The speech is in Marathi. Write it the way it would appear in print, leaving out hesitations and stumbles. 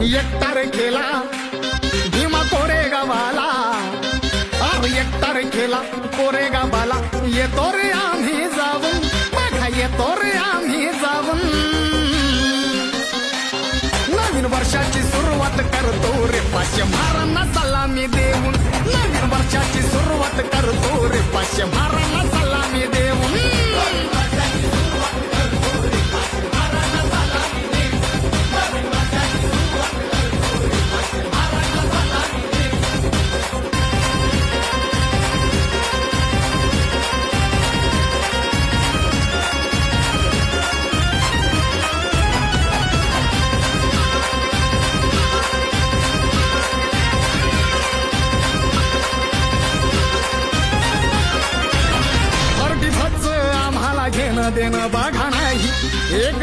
एक तारखेला भीमा कोरेगावाला, एक तारखेला कोरेगावाला येतो रे आम्ही जाऊन, बघा येतो रे आम्ही जाऊन. नवीन वर्षाची सुरुवात करतो रे पाचशे महारांना सलामी देऊन, नवीन वर्षाची सुरुवात करतो रे पाचशे महारांना सलामी देऊन. देणं बघा नाही एक